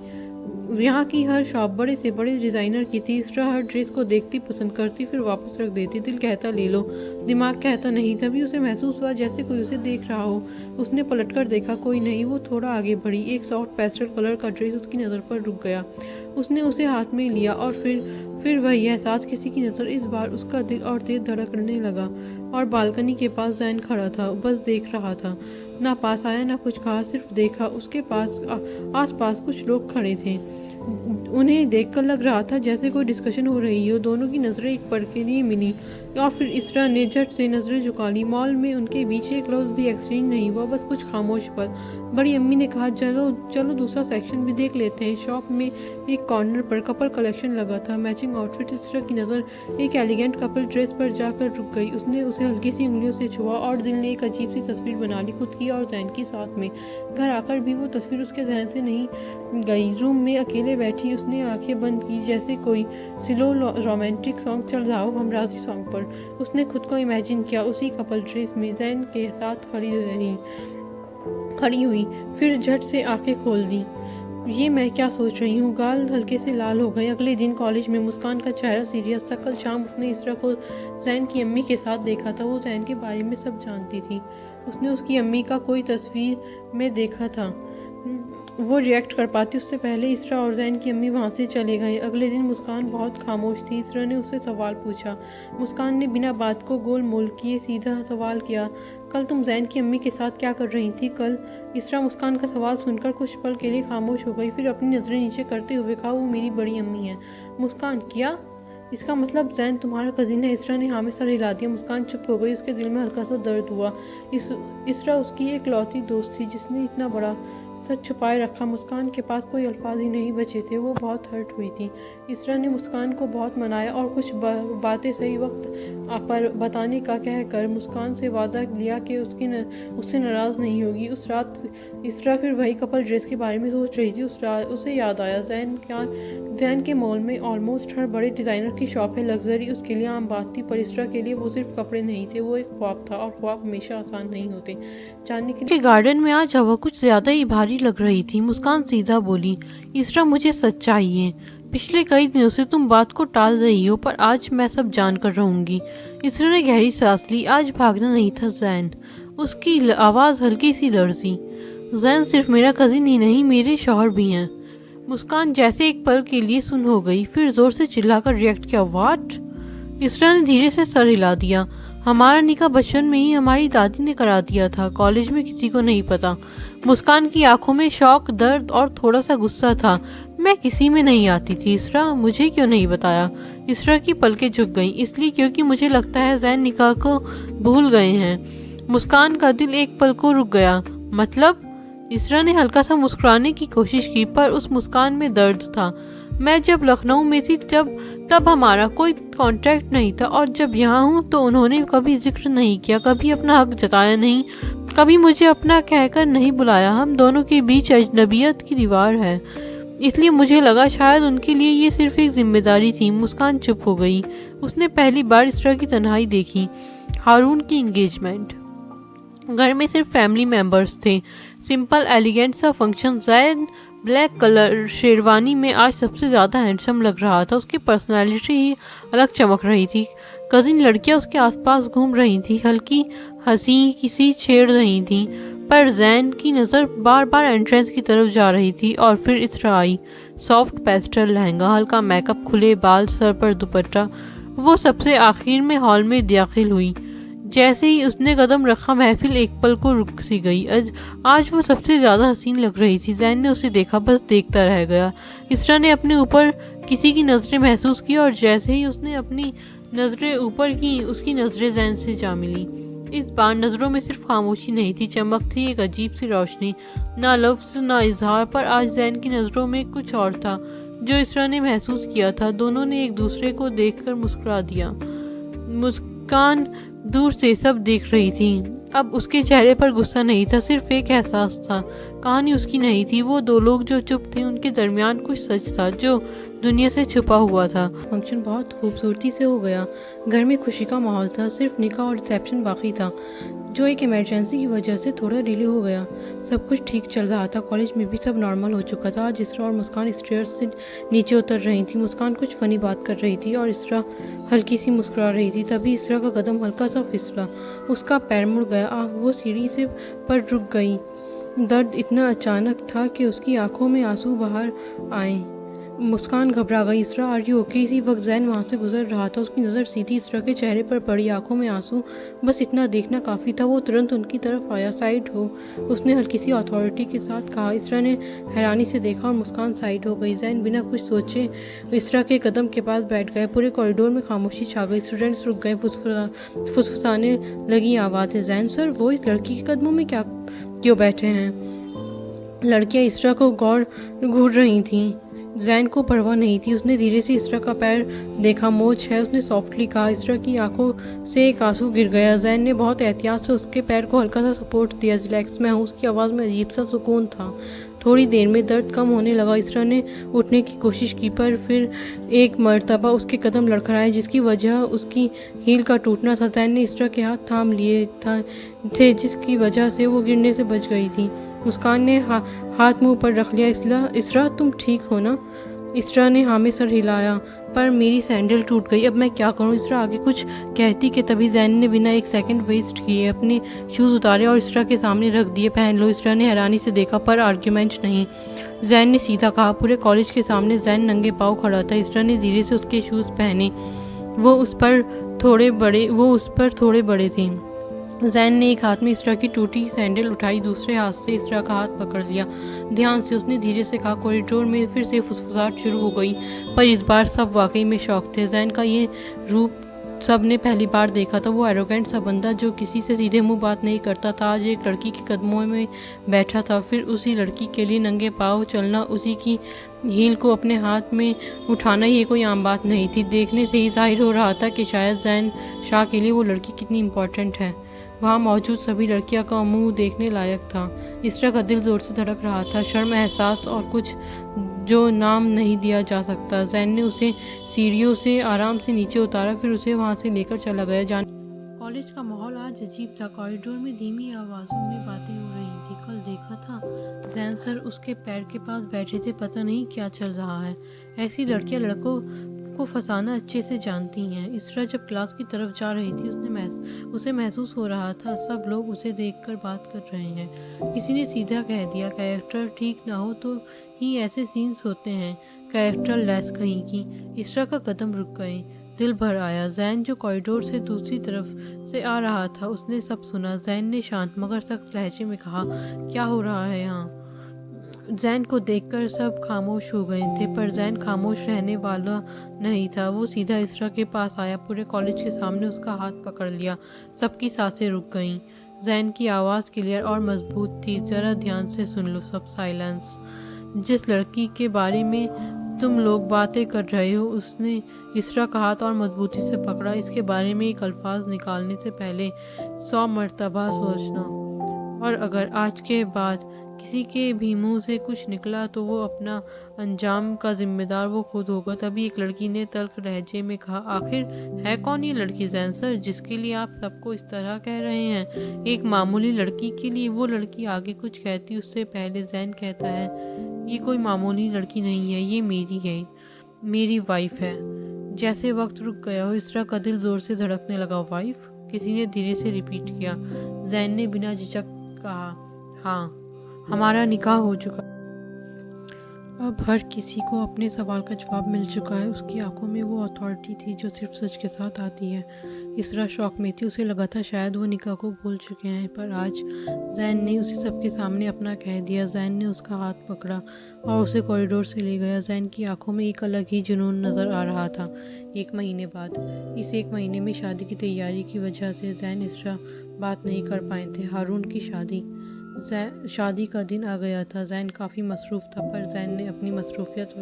یہاں کی ہر شاپ بڑے سے بڑے ڈیزائنر کی تھی۔ اسرا ہر ڈریس کو دیکھتی، پسند کرتی، پھر واپس رکھ دیتی۔ دل کہتا لے لو، دماغ کہتا نہیں۔ تبھی اسے محسوس ہوا جیسے کوئی اسے دیکھ رہا ہو۔ اس نے پلٹ کر دیکھا، کوئی نہیں۔ وہ تھوڑا آگے بڑھی، ایک سافٹ پیسٹل کلر کا ڈریس اس کی نظر پر رک گیا۔ اس نے اسے ہاتھ میں لیا، اور پھر وہی احساس، کسی کی نظر۔ اس بار اس کا دل اور تیز دھڑکنے لگا، اور بالکنی کے پاس زین کھڑا تھا، بس دیکھ رہا تھا۔ نہ پاس آیا، نہ کچھ کہا، صرف دیکھا۔ اس کے آس پاس کچھ لوگ کھڑے تھے، انہیں دیکھ کر لگ رہا تھا جیسے کوئی ڈسکشن ہو رہی ہو۔ دونوں کی نظریں ایک پل کے لیے ملی، اور پھر اسرا نے جھٹ سے نظریں جھکا لی۔ مال میں ان کے بیچ ایک لفظ بھی ایکسچینج نہیں ہوا، بس کچھ خاموش پل۔ بڑی امی نے کہا، چلو دوسرا سیکشن بھی دیکھ لیتے ہیں۔ شاپ میں ایک کارنر پر کپل کلیکشن لگا تھا، میچنگ آؤٹ فٹ۔ اسرا کی نظر ایک ایلیگنٹ کپل ڈریس پر جا کر رک گئی۔ اس نے اسے ہلکی سی انگلیوں سے چھوا، اور دل نے ایک عجیب سی تصویر بنا لی، خود کی اور زین کی ساتھ میں۔ گھر آ کر بھی وہ تصویر اس کے ذہن سے نہیں گئی۔ روم میں اکیلے بیٹھی اس نے آنکھیں بند کی، جیسے کوئی سلو رومانٹک سانگ چل رہا ہو، ہمراضی سانگ پر۔ اس نے خود کو امیجن کیا اسی کپل ڈریس میں زین کے ساتھ کھڑی ہوئی، پھر جھٹ سے آنکھیں کھول دیں۔ یہ میں کیا سوچ رہی ہوں؟ گال ہلکے سے لال ہو گئے۔ اگلے دن کالج میں مسکان کا چہرہ سیریس تھا۔ کل شام اس نے اسرا کو زین کی امی کے ساتھ دیکھا تھا۔ وہ زین کے بارے میں سب جانتی تھی، اس نے اس کی امی کا کوئی تصویر میں دیکھا تھا۔ وہ ریئیکٹ کر پاتی اس سے پہلے اسرا اور زین کی امی وہاں سے چلے گئے۔ اگلے دن مسکان بہت خاموش تھی۔ اسرا نے اس سے سوال پوچھا۔ مسکان نے بنا بات کو گول مول کیے سیدھا سوال کیا، کل تم زین کی امی کے ساتھ کیا کر رہی تھی؟ کل؟ اسرا مسکان کا سوال سن کر کچھ پل کے لیے خاموش ہو گئی، پھر اپنی نظریں نیچے کرتے ہوئے کہا، وہ میری بڑی امی ہیں۔ مسکان، کیا؟ اس کا مطلب زین تمہارا کزن ہے؟ اسرا نے ہاں میں سر ہلا دیا۔ مسکان چپ ہو گئی، اس کے دل میں ہلکا سا درد ہوا۔ اسرا اس کی ایک لوتی دوست تھی جس نے اتنا بڑا سچ چھپائے رکھا۔ مسکان کے پاس کوئی الفاظ ہی نہیں بچے تھے، وہ بہت ہرٹ ہوئی تھی۔ اسرا نے مسکان کو بہت منایا اور کچھ باتیں صحیح وقت پر بتانے کا کہہ کر مسکان سے وعدہ لیا کہ اس سے ناراض نہیں ہوگی۔ اس رات اسرا پھر وہی کپل ڈریس کے بارے میں سوچ رہی تھی۔ اسے یاد آیا زین کے مال میں آلموسٹ ہر بڑے ڈیزائنر کی شاپ ہے۔ لگژری اس کے لیے عام بات تھی، پر اسرا کے لیے وہ صرف کپڑے نہیں تھے، وہ ایک خواب تھا، اور خواب ہمیشہ آسان نہیں ہوتے جاننے کے لیے۔ گارڈن میں آج ہوا کچھ زیادہ ہی بھاری لگ رہی تھی۔ مسکان سیدھا بولی، اسرا مجھے سچ چاہیے، پچھلے کئی دنوں سے تم بات کو ٹال رہی ہو، پر آج میں سب جان کر رہوں گی۔ اسرا نے گہری سانس لی، آج بھاگنا نہیں تھا زین۔ اس کی آواز ہلکی سی لرزی۔ زین صرف میرا کزن ہی نہیں، میرے شوہر بھی ہیں۔ مسکان جیسے ایک پل کے لیے سن ہو گئی، پھر زور سے چلا کر ریئیکٹ کیا، واٹ؟ اسرا نے دھیرے سے سر ہلا دیا۔ ہمارا نکاح بچپن میں ہی ہماری دادی نے کرا دیا تھا، کالج میں کسی کو نہیں پتا۔ مسکان کی آنکھوں میں شوق، درد اور تھوڑا سا غصہ تھا۔ میں کسی میں نہیں آتی تھی اسرا، مجھے کیوں نہیں بتایا؟ اسرا کی پلکیں جھک گئیں۔ اس لیے کیونکہ مجھے لگتا ہے زین نکاح کو بھول گئے ہیں۔ مسکان کا دل ایک پل کو رک گیا۔ مطلب؟ اسرا نے ہلکا سا مسکرانے کی کوشش کی، پر اس مسکان میں درد تھا۔ میں جب لکھنؤ میں تھی تب ہمارا کوئی کانٹیکٹ نہیں تھا، اور جب یہاں ہوں تو انہوں نے کبھی ذکر نہیں کیا، کبھی اپنا حق جتایا نہیں، کبھی مجھے اپنا کہہ کر نہیں بلایا۔ ہم دونوں کے بیچ اجنبیت کی دیوار ہے، اس لیے مجھے لگا شاید ان کے لیے یہ صرف ایک ذمہ داری تھی۔ مسکان چپ ہو گئی۔ اس نے پہلی بار اسرا کی تنہائی دیکھی۔ ہارون کی انگیجمنٹ۔ گھر میں صرف فیملی ممبرز تھے۔ سمپل ایلیگنٹ سا فنکشن۔ زین بلیک کلر شیروانی میں آج سب سے زیادہ ہینڈسم لگ رہا تھا۔ اس کی پرسنالٹی ہی الگ چمک رہی تھی۔ کزن لڑکیاں اس کے آس پاس گھوم رہی تھیں، ہلکی ہنسی کسی چھیڑ رہی تھیں، پر زین کی نظر بار بار انٹرنس کی طرف جا رہی تھی۔ اور پھر اسرا آئی۔ سافٹ پیسٹل لہنگا، ہلکا میک اپ، کھلے بال، سر پر دوپٹہ۔ وہ سب سے آخر میں ہال میں داخل ہوئی۔ جیسے ہی اس نے قدم رکھا، محفل ایک پل کو رک سی گئی۔ آج وہ سب سے زیادہ حسین لگ رہی تھی۔ زین نے اسے دیکھا، بس دیکھتا رہ گیا۔ اسرا نے اپنے اوپر کسی کی نظریں محسوس کی، اور جیسے ہی اس نے اپنی نظریں اوپر کی، اس کی نظریں زین سے جا ملی۔ اس بار نظروں میں صرف خاموشی نہیں تھی، چمک تھی، ایک عجیب سی روشنی۔ نہ لفظ نہ اظہار، پر آج زین کی نظروں میں کچھ اور تھا جو اسرا نے محسوس کیا تھا۔ دونوں نے ایک دوسرے کو دیکھ کر مسکرا دیا۔ مسکان دور سے سب دیکھ رہی تھی۔ اب اس کے چہرے پر غصہ نہیں تھا، صرف ایک احساس تھا۔ کہانی اس کی نہیں تھی۔ وہ دو لوگ جو چپ تھے، ان کے درمیان کچھ سچ تھا جو دنیا سے چھپا ہوا تھا۔ فنکشن بہت خوبصورتی سے ہو گیا۔ گھر میں خوشی کا ماحول تھا، صرف نکاح اور ریسیپشن باقی تھا، جو ایک ایمرجنسی کی وجہ سے تھوڑا ڈیلے ہو گیا۔ سب کچھ ٹھیک چل رہا تھا، کالج میں بھی سب نارمل ہو چکا تھا۔ آج اسرا اور مسکان اسٹیئرز سے نیچے اتر رہی تھی۔ مسکان کچھ فنی بات کر رہی تھی اور اسرا ہلکی سی مسکرا رہی تھی۔ تبھی اسرا کا قدم ہلکا سا پھسلا، اس کا پیر مڑ گیا، وہ سیڑھی سے پر رک گئی۔ درد اتنا اچانک تھا کہ اس کی آنکھوں میں آنسو باہر آئے۔ مسکان گھبرا گئی۔ اسرا، آر یو اوکے؟ اسی وقت زین وہاں سے گزر رہا تھا۔ اس کی نظر سیدھی اسرا کے چہرے پر پڑی، آنکھوں میں آنسو، بس اتنا دیکھنا کافی تھا۔ وہ ترنت ان کی طرف آیا۔ سائڈ ہو، اس نے ہلکی سی اتھارٹی کے ساتھ کہا۔ اسرا نے حیرانی سے دیکھا اور مسکان سائڈ ہو گئی۔ زین بنا کچھ سوچے اسرا کے قدم کے پاس بیٹھ گیا۔ پورے کوریڈور میں خاموشی چھا گئی۔ اسٹوڈنٹس رک گئے، فسفسانے لگی آوازیں، زین سر، وہ اس لڑکی کے قدموں میں کیوں بیٹھے ہیں؟ لڑکیاں اسرا کو گھور رہی تھیں۔ زین کو پرواہ نہیں تھی۔ اس نے دھیرے سے اسرا کا پیر دیکھا۔ موچ ہے، اس نے سافٹلی کہا۔ اسرا کی آنکھوں سے ایک آنسو گر گیا۔ زین نے بہت احتیاط سے اس کے پیر کو ہلکا سا سپورٹ دیا۔ ریلیکس، میں ہوں۔ اس کی آواز میں عجیب سا سکون تھا۔ تھوڑی دیر میں درد کم ہونے لگا۔ اسرا نے اٹھنے کی کوشش کی، پر پھر ایک مرتبہ اس کے قدم لڑکھڑائے، جس کی وجہ اس کی ہیل کا ٹوٹنا تھا۔ زین نے اسرا کے ہاتھ تھام لیے تھے، جس کی وجہ سے وہ گرنے سے بچ گئی تھی۔ مسکان نے ہاتھ منہ پر رکھ لیا۔ اسرا، تم ٹھیک ہو نا؟ اسرا نے ہاں میں سر ہلایا۔ پر میری سینڈل ٹوٹ گئی، اب میں کیا کروں؟ اسرا آگے کچھ کہتی کہ تبھی زین نے بنا ایک سیکنڈ ویسٹ کیے اپنے شوز اتارے اور اسرا کے سامنے رکھ دیے۔ پہن لو۔ اسرا نے حیرانی سے دیکھا، پر آرگیومنٹ نہیں۔ زین نے سیدھا کہا۔ پورے کالج کے سامنے زین ننگے پاؤں کھڑا تھا۔ اسرا نے دھیرے سے اس کے شوز پہنے، وہ اس پر تھوڑے بڑے تھے۔ زین نے ایک ہاتھ میں اسرا کی ٹوٹی سینڈل اٹھائی، دوسرے ہاتھ سے اسرا کا ہاتھ پکڑ لیا۔ دھیان سے، اس نے دھیرے سے کہا۔ کوریڈور میں پھر سے فسفساہٹ شروع ہو گئی، پر اس بار سب واقعی میں شاک تھے۔ زین کا یہ روپ سب نے پہلی بار دیکھا تھا۔ وہ ایروگینٹ سا بندہ جو کسی سے سیدھے منہ بات نہیں کرتا تھا، آج ایک لڑکی کے قدموں میں بیٹھا تھا، پھر اسی لڑکی کے لیے ننگے پاؤں چلنا، اسی کی ہیل کو اپنے ہاتھ میں اٹھانا، یہ کوئی عام بات نہیں تھی۔ دیکھنے سے ہی ظاہر ہو رہا تھا کہ شاید زین شاہ کے لیے وہ لڑکی کتنی امپورٹنٹ ہے۔ وہاں موجود سبھی لڑکیاں کا منہ دیکھنے لائق تھا۔ اسرا کا دل زور سے دھڑک رہا تھا، شرم، احساس اور کچھ جو نام نہیں دیا جا سکتا۔ زین نے اسے سیڑھیوں سے آرام سے نیچے اتارا، پھر اسے وہاں سے لے کر چلا گیا۔ کالج کا ماحول آج عجیب تھا۔ کوریڈور میں دھیمی آوازوں میں باتیں ہو رہی تھیں۔ کل دیکھا تھا زین سر اس کے پیر کے پاس بیٹھے تھے، پتہ نہیں کیا چل رہا ہے۔ ایسی لڑکیاں لڑکوں کو پھنسانا اچھے سے جانتی ہیں۔ اسرا جب کلاس کی طرف جا رہی تھی اسے محسوس ہو رہا تھا سب لوگ اسے دیکھ کر بات کر رہے ہیں۔ کسی نے سیدھا کہہ دیا کیریکٹر ٹھیک نہ ہو تو ہی ایسے سینز ہوتے ہیں، کیریکٹر لیس کہیں کی۔ اسرا کا قدم رک گئے، دل بھر آیا۔ زین جو کوریڈور سے دوسری طرف سے آ رہا تھا اس نے سب سنا۔ زین نے شانت مگر سخت لہجے میں کہا، کیا ہو رہا ہے یہاں؟ زین کو دیکھ کر سب خاموش ہو گئے تھے پر زین خاموش رہنے والا نہیں تھا۔ وہ سیدھا اسرا کے پاس آیا، پورے کالج کے سامنے اس کا ہاتھ پکڑ لیا۔ سب کی سانسیں رک گئیں۔ زین کی آواز کلیئر اور مضبوط تھی، ذرا دھیان سے سن لو سب۔ سائلنس۔ جس لڑکی کے بارے میں تم لوگ باتیں کر رہے ہو اس نے اسرا کا ہاتھ اور مضبوطی سے پکڑا۔ اس کے بارے میں ایک الفاظ نکالنے سے پہلے 100 مرتبہ سوچنا، اور اگر آج کے بعد کسی کے بھی منہ سے کچھ نکلا تو وہ اپنا انجام کا ذمہ دار وہ خود ہوگا۔ تبھی ایک لڑکی نے تلخ لہجے میں کہا، آخر ہے کون یہ لڑکی زین سر جس کے لیے آپ سب کو اس طرح کہہ رہے ہیں؟ ایک معمولی لڑکی کے لیے؟ وہ لڑکی آگے کچھ کہتی اس سے پہلے زین کہتا ہے، یہ کوئی معمولی لڑکی نہیں ہے، یہ میری وائف ہے۔ جیسے وقت رک گیا ہو، اسرا کا دل زور سے دھڑکنے لگا۔ وائف؟ کسی نے دھیرے سے ریپیٹ کیا۔ زین نے بنا جھجک کہا، ہاں، ہمارا نکاح ہو چکا۔ اب ہر کسی کو اپنے سوال کا جواب مل چکا ہے۔ اس کی آنکھوں میں وہ اتھارٹی تھی جو صرف سچ کے ساتھ آتی ہے۔ اسرا شوق میں تھی، اسے لگا تھا شاید وہ نکاح کو بھول چکے ہیں، پر آج زین نے اسے سب کے سامنے اپنا کہہ دیا۔ زین نے اس کا ہاتھ پکڑا اور اسے کوریڈور سے لے گیا۔ زین کی آنکھوں میں ایک الگ ہی جنون نظر آ رہا تھا۔ 1 مہینے بعد، اس 1 مہینے میں شادی کی تیاری کی وجہ سے زین اسرا بات نہیں کر پائے تھے۔ ہارون کی شادی کا دن آ گیا تھا۔ زین کافی مصروف تھا پر زین نے اپنی مصروفیت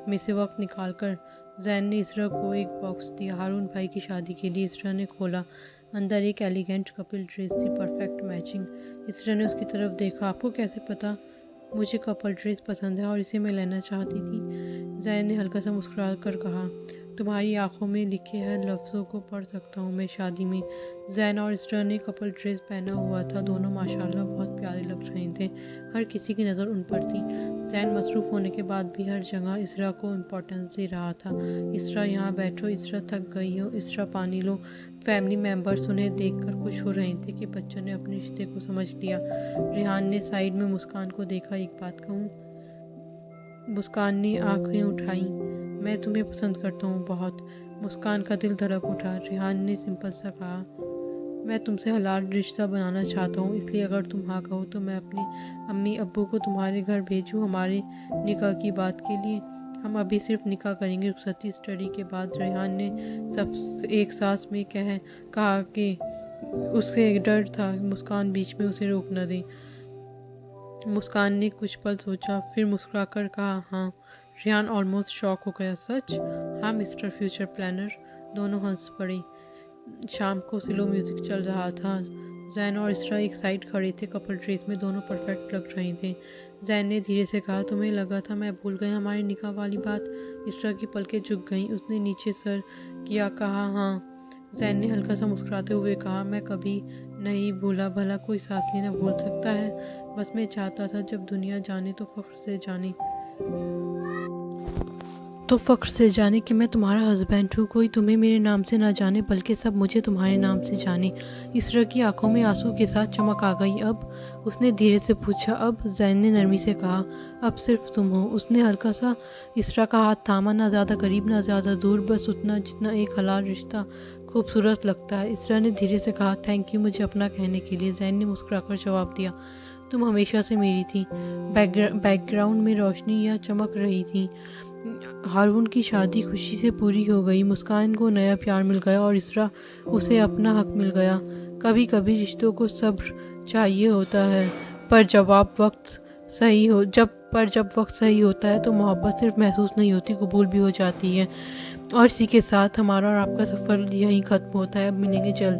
میں سے وقت نکال کر زین نے اسرا کو ایک باکس دیا ہارون بھائی کی شادی کے لیے۔ اسرا نے کھولا، اندر ایک ایلیگنٹ کپل ڈریس تھی، پرفیکٹ میچنگ۔ اسرا نے اس کی طرف دیکھا، آپ کو کیسے پتا مجھے کپل ڈریس پسند ہے اور اسے میں لینا چاہتی تھی؟ زین نے ہلکا سا مسکرا کر کہا، تمہاری آنکھوں میں لکھے ہر لفظوں کو پڑھ سکتا ہوں میں شادی میں۔ زین اور اسرا نے کپل ڈریس پہنا ہوا تھا، دونوں ماشاءاللہ بہت پیارے لگ رہے تھے، ہر کسی کی نظر ان پر تھی۔ زین مصروف ہونے کے بعد بھی ہر جگہ اسرا کو امپورٹنس دے رہا تھا۔ اسرا یہاں بیٹھو، اسرا تھک گئی ہو، اسرا پانی لو۔ فیملی ممبرز انہیں دیکھ کر خوش ہو رہے تھے کہ بچوں نے اپنے رشتے کو سمجھ لیا۔ ریحان نے سائیڈ میں مسکان کو دیکھا، ایک بات کہوں؟ مسکان نے آنکھیں اٹھائیں، میں تمہیں پسند کرتا ہوں بہت۔ مسکان کا دل دھڑک اٹھا۔ ریحان نے سمپل سا کہا، میں تم سے حلال رشتہ بنانا چاہتا ہوں، اس لیے اگر تم ہاں کہو تو میں اپنے امی ابو کو تمہارے گھر بھیجوں ہمارے نکاح کی بات کے لیے۔ ہم ابھی صرف نکاح کریں گے، رخصتی اسٹڈی کے بعد۔ ریحان نے سب ایک سانس میں کہا کہ اسے ڈر تھا مسکان بیچ میں اسے روک نہ دے۔ مسکان نے کچھ پل سوچا، پھر مسکرا کر کہا، ہاں۔ ریحان آلموسٹ شاک ہو گیا، سچ؟ ہاں مسٹر فیوچر پلانر۔ دونوں ہنس پڑے۔ شام کو سلو میوزک چل رہا تھا۔ زین اور اسرا ایک سائیڈ کھڑے تھے، کپل ڈریس میں، دونوں پرفیکٹ لگ رہے تھے۔ زین نے دھیرے سے کہا، تمہیں لگا تھا میں بھول گیا ہمارے نکاح والی بات؟ اسرا کی پلکیں جھک گئیں، اس نے نیچے سر کیا، کہا ہاں۔ زین نے ہلکا سا مسکراتے ہوئے کہا، میں کبھی نہیں بھولا، بھلا کوئی سانس لینا بھول سکتا ہے؟ بس میں چاہتا تھا جب دنیا جانے تو فخر سے جانے کہ میں تمہارا ہسبینڈ ہوں، کوئی تمہیں میرے نام سے نہ جانے بلکہ سب مجھے تمہارے نام سے جانے۔ اسرا کی آنکھوں میں آنسو کے ساتھ چمک آ گئی۔ اب؟ اس نے دھیرے سے پوچھا، اب؟ زین نے نرمی سے کہا، اب صرف تم ہو۔ اس نے ہلکا سا اسرا کا ہاتھ تھاما، نہ زیادہ قریب نہ زیادہ دور، بس اتنا جتنا ایک حلال رشتہ خوبصورت لگتا ہے۔ اسرا نے دھیرے سے کہا، تھینک یو مجھے اپنا کہنے کے لیے۔ زین نے مسکرا کر جواب دیا، تم ہمیشہ سے میری تھی۔ بیک گراؤنڈ میں روشنیاں چمک رہی تھیں۔ ہارون کی شادی خوشی سے پوری ہو گئی، مسکان کو نیا پیار مل گیا اور اسے اپنا حق مل گیا۔ کبھی کبھی رشتوں کو صبر چاہیے ہوتا ہے، پر جب وقت صحیح ہوتا ہے تو محبت صرف محسوس نہیں ہوتی، قبول بھی ہو جاتی ہے۔ اور اسی کے ساتھ ہمارا اور آپ کا سفر یہیں ختم ہوتا ہے۔ اب ملیں گے جلدی۔